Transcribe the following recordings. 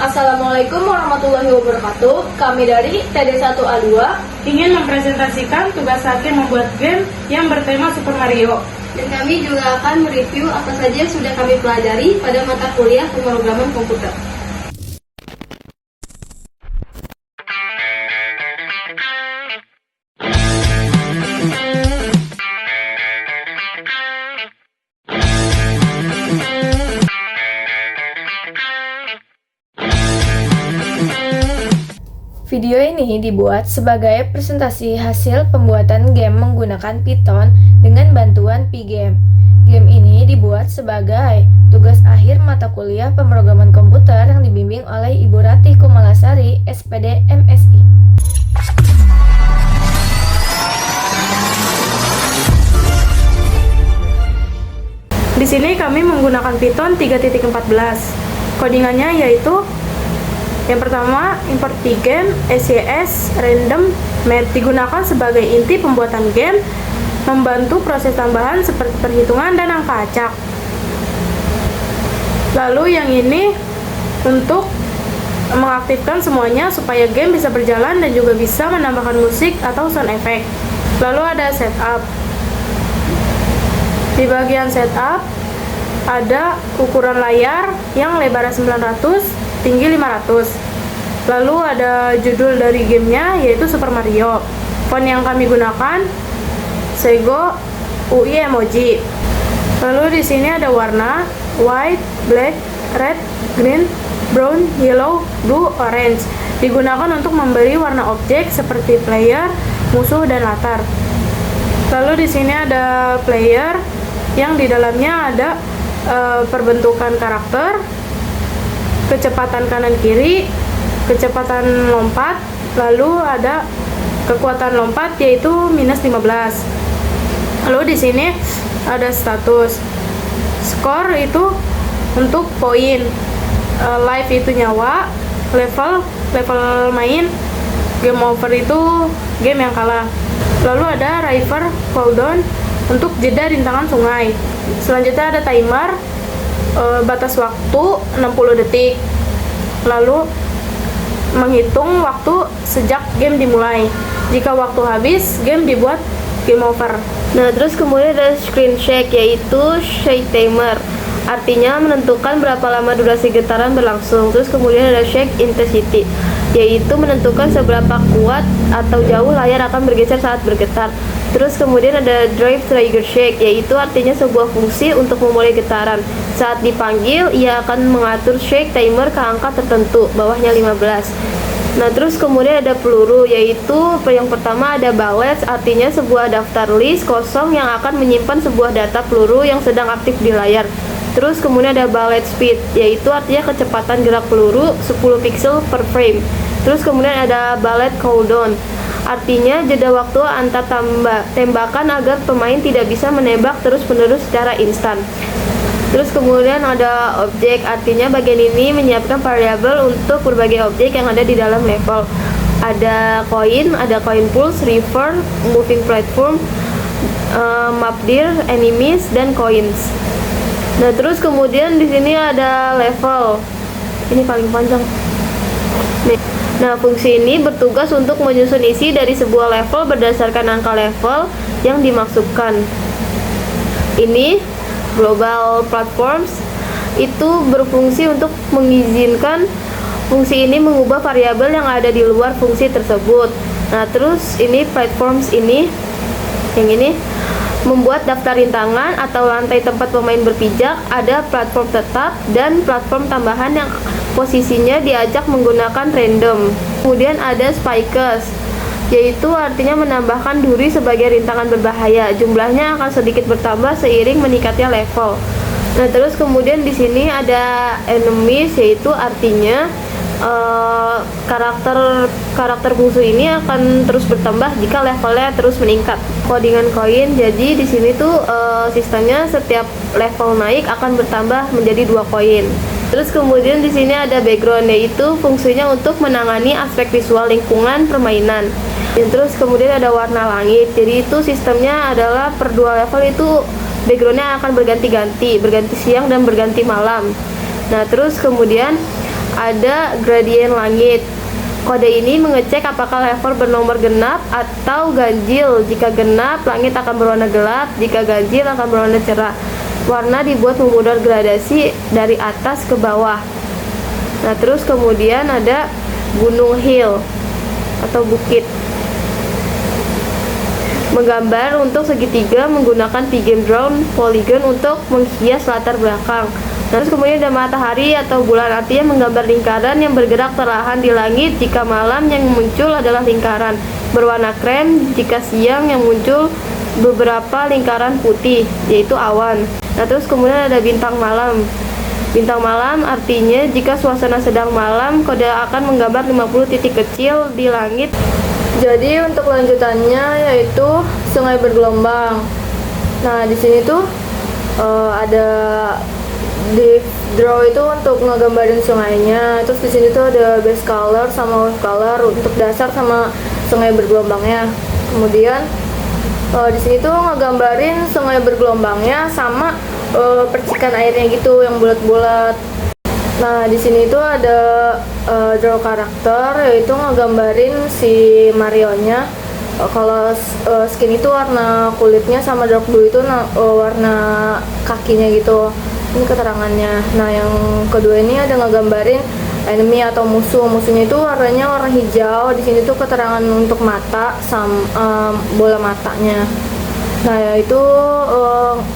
Assalamualaikum warahmatullahi wabarakatuh. Kami dari TD1A2 ingin mempresentasikan tugas akhir membuat game yang bertema Super Mario. dan kami juga akan mereview apa saja yang sudah kami pelajari pada mata kuliah pemrograman komputer. Video ini dibuat sebagai presentasi hasil pembuatan game menggunakan Python dengan bantuan Pygame. Game ini dibuat sebagai tugas akhir mata kuliah pemrograman komputer yang dibimbing oleh Ibu Ratih Kumalasari, SPD MSI. Di sini kami menggunakan Python 3.14. Codingannya yaitu yang pertama, import Pygame, SYS, random, math digunakan sebagai inti pembuatan game, membantu proses tambahan seperti perhitungan dan angka acak. Lalu yang ini untuk mengaktifkan semuanya supaya game bisa berjalan dan juga bisa menambahkan musik atau sound effect. Lalu ada setup. Di bagian setup ada ukuran layar yang lebarnya 900, tinggi 500. Lalu ada judul dari gamenya yaitu Super Mario. Font yang kami gunakan Sego UI Emoji. Lalu di sini ada warna white, black, red, green, brown, yellow, blue, orange. Digunakan untuk memberi warna objek seperti player, musuh, dan latar. Lalu di sini ada player yang di dalamnya ada perbentukan karakter, kecepatan kanan kiri, kecepatan lompat, lalu ada kekuatan lompat yaitu minus 15. Lalu di sini ada status. Skor itu untuk poin, life itu nyawa, level main, game over itu game yang kalah. Lalu ada river cooldown untuk jeda rintangan sungai. Selanjutnya ada timer, batas waktu 60 detik. Lalu menghitung waktu sejak game dimulai. Jika waktu habis, game dibuat game over. Nah, terus kemudian ada screen shake, yaitu shake timer. Artinya menentukan berapa lama durasi getaran berlangsung. Terus kemudian ada shake intensity, yaitu menentukan seberapa kuat atau jauh layar akan bergeser saat bergetar. Terus kemudian ada drive trigger shake, yaitu artinya sebuah fungsi untuk memulai getaran. Saat dipanggil, ia akan mengatur shake timer ke angka tertentu, bawahnya 15. Nah, terus kemudian ada peluru, yaitu yang pertama ada bullets, artinya sebuah daftar list kosong yang akan menyimpan sebuah data peluru yang sedang aktif di layar. Terus kemudian ada bullet speed, yaitu artinya kecepatan gerak peluru 10 pixel per frame. Terus kemudian ada bullet cooldown, artinya jeda waktu antar tembakan agar pemain tidak bisa menembak terus-menerus secara instan. Terus kemudian ada objek, artinya bagian ini menyiapkan variabel untuk berbagai objek yang ada di dalam level. Ada koin, ada coin pulse, river, moving platform, map deer, enemies, dan coins. Nah, terus kemudian di sini ada level. Ini paling panjang. Nah, fungsi ini bertugas untuk menyusun isi dari sebuah level berdasarkan angka level yang dimaksudkan. Ini global platforms itu berfungsi untuk mengizinkan fungsi ini mengubah variabel yang ada di luar fungsi tersebut. Nah, terus ini platforms ini, yang ini membuat daftar rintangan atau lantai tempat pemain berpijak, ada platform tetap dan platform tambahan yang posisinya diajak menggunakan random. Kemudian ada spikes, yaitu artinya menambahkan duri sebagai rintangan berbahaya. Jumlahnya akan sedikit bertambah seiring meningkatnya level. Nah, terus kemudian di sini ada enemies, yaitu artinya karakter musuh ini akan terus bertambah jika levelnya terus meningkat. Codingan koin, jadi di sini tuh sistemnya setiap level naik akan bertambah menjadi 2 koin. Terus kemudian di sini ada background, yaitu fungsinya untuk menangani aspek visual lingkungan permainan. Dan terus kemudian ada warna langit, jadi itu sistemnya adalah per 2 level itu backgroundnya akan berganti-ganti siang dan berganti malam. Nah, terus kemudian ada gradien langit. Kode ini mengecek apakah level bernomor genap atau ganjil. Jika genap, langit akan berwarna gelap. Jika ganjil, akan berwarna cerah. Warna dibuat memudar gradasi dari atas ke bawah. Nah, terus kemudian ada gunung hill atau bukit. Menggambar untuk segitiga menggunakan pigame drone polygon untuk menghias latar belakang. Terus kemudian ada matahari atau bulan, artinya menggambar lingkaran yang bergerak perlahan di langit jika malam yang muncul adalah lingkaran berwarna krem, jika siang yang muncul beberapa lingkaran putih, yaitu awan. Nah, terus kemudian ada bintang malam. Bintang malam artinya jika suasana sedang malam, kode akan menggambar 50 titik kecil di langit. Jadi untuk lanjutannya yaitu sungai bergelombang. Nah, di sini tuh ada di draw itu untuk ngegambarin sungainya. Terus di sini tuh ada base color sama wave color untuk dasar sama sungai bergelombangnya. Kemudian di sini tuh ngegambarin sungai bergelombangnya sama percikan airnya gitu yang bulat-bulat. Nah, di sini tuh ada draw karakter, yaitu ngegambarin si Mario-nya. Kalau skin itu warna kulitnya sama dark blue itu warna kakinya gitu. Ini keterangannya. Nah, yang kedua ini ada ngegambarin enemy atau musuhnya itu warnanya warna hijau. Di sini tuh keterangan untuk mata sama bola matanya. Nah, yaitu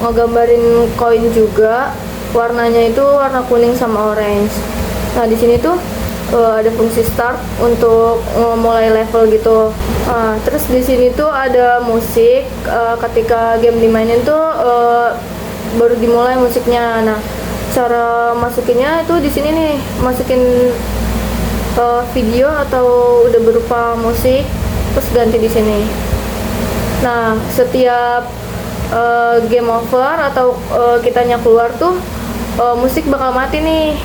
ngegambarin koin juga. Warnanya itu warna kuning sama orange. Nah, di sini tuh ada fungsi start untuk mulai level gitu. Terus di sini tuh ada musik. Ketika game dimainin tuh baru dimulai musiknya. Nah, cara masukinnya itu di sini nih, masukin video atau udah berupa musik, terus ganti di sini. Nah, setiap game over atau kitanya keluar tuh musik bakal mati nih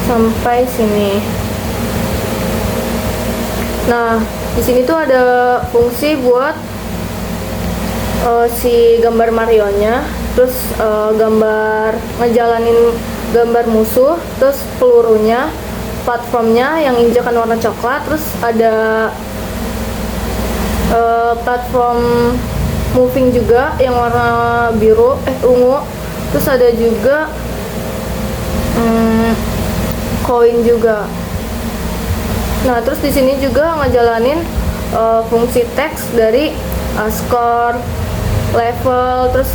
sampai sini. Nah, di sini tuh ada fungsi buat si gambar Mario-nya, terus ngejalanin gambar musuh, terus pelurunya, platformnya yang injakan warna coklat, terus ada platform moving juga yang warna biru ungu, terus ada juga koin juga. Nah, terus di sini juga ngejalanin fungsi teks dari score, level, terus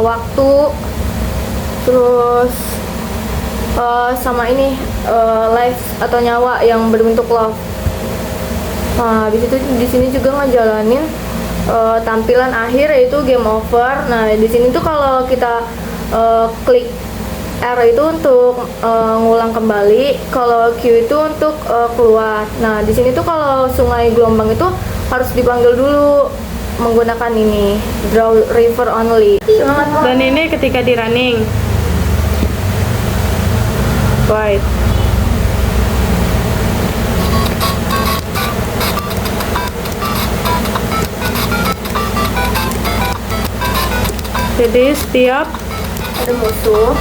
waktu, terus sama ini life atau nyawa yang berbentuk love. Nah, di sini juga ngejalanin tampilan akhir yaitu game over. Nah, di sini tuh kalau kita klik R itu untuk ngulang kembali, kalau Q itu untuk keluar. Nah, di sini tuh kalau sungai gelombang itu harus dipanggil dulu menggunakan ini draw river only. Dan ini ketika di running. Right. Jadi setiap Ada musuh,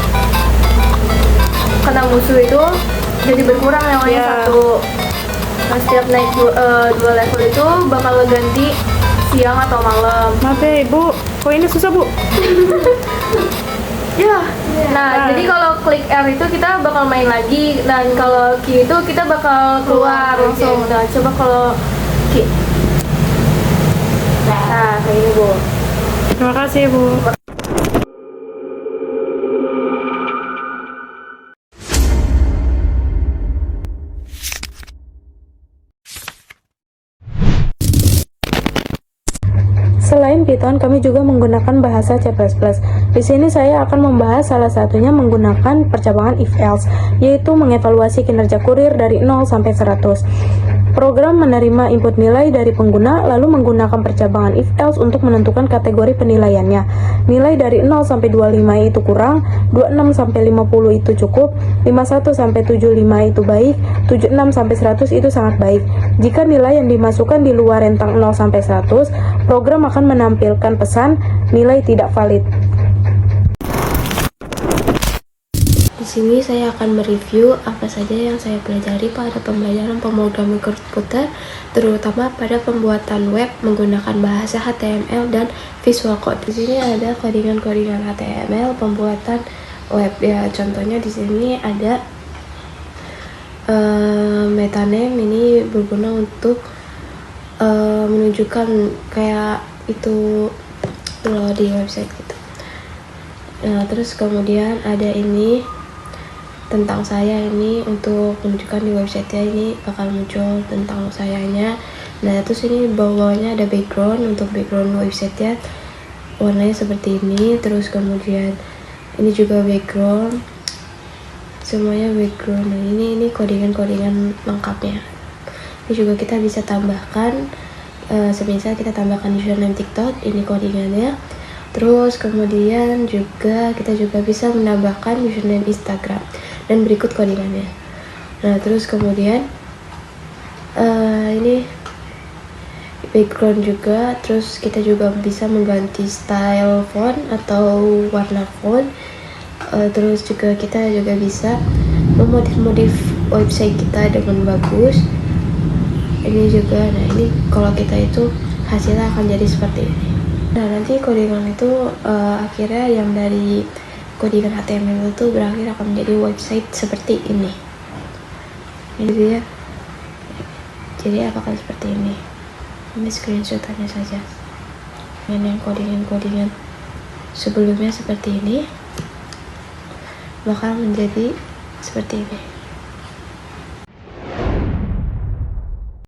kena musuh itu jadi berkurang nyawanya satu. Nah, setiap naik dua level itu bakal ganti siang atau malam. maaf ya ibu, kok ini susah bu? Ya. Nah, jadi kalau klik R itu kita bakal main lagi, dan kalau Q itu kita bakal keluar langsung. Nah, coba kalau Q. Nah, kayak ini bu. Terima kasih bu. Selain Python, kami juga menggunakan bahasa C++. Di sini saya akan membahas salah satunya menggunakan percabangan if-else, yaitu mengevaluasi kinerja kurir dari 0 sampai 100. Program menerima input nilai dari pengguna, lalu menggunakan percabangan if-else untuk menentukan kategori penilaiannya. Nilai dari 0 sampai 25 itu kurang, 26 sampai 50 itu cukup, 51 sampai 75 itu baik, 76 sampai 100 itu sangat baik. Jika nilai yang dimasukkan di luar rentang 0 sampai 100, program akan menampilkan pesan nilai tidak valid. Di sini saya akan mereview apa saja yang saya pelajari pada pembelajaran pemrograman komputer, terutama pada pembuatan web menggunakan bahasa HTML dan Visual Code. Di sini ada codingan-codingan HTML pembuatan web ya. Contohnya di sini ada metaname, ini berguna untuk menunjukkan kayak itu loh di website gitu. Nah, terus kemudian ada ini tentang saya, ini untuk menunjukkan di website ini bakal muncul tentang sayanya. Nah, terus ini bawahnya ada background, untuk background website ya warnanya seperti ini. Terus kemudian ini juga background, semuanya background. Nah, ini codingan-codingan lengkapnya. Ini juga kita bisa tambahkan semisal kita tambahkan username TikTok, ini codingannya. Terus kemudian juga kita juga bisa menambahkan username Instagram dan berikut codingannya. Nah, terus kemudian ini background juga. Terus kita juga bisa mengganti style font atau warna font. Terus juga kita juga bisa memodif website kita dengan bagus. Ini juga, nah ini kalau kita itu hasilnya akan jadi seperti ini. Nah, nanti codingan itu akhirnya yang dari codingan HTML itu berakhir akan menjadi website seperti ini. Jadi ya, jadi apakah seperti ini? Ini screenshotannya saja. Dengan yang codingan sebelumnya seperti ini, bakal menjadi seperti ini.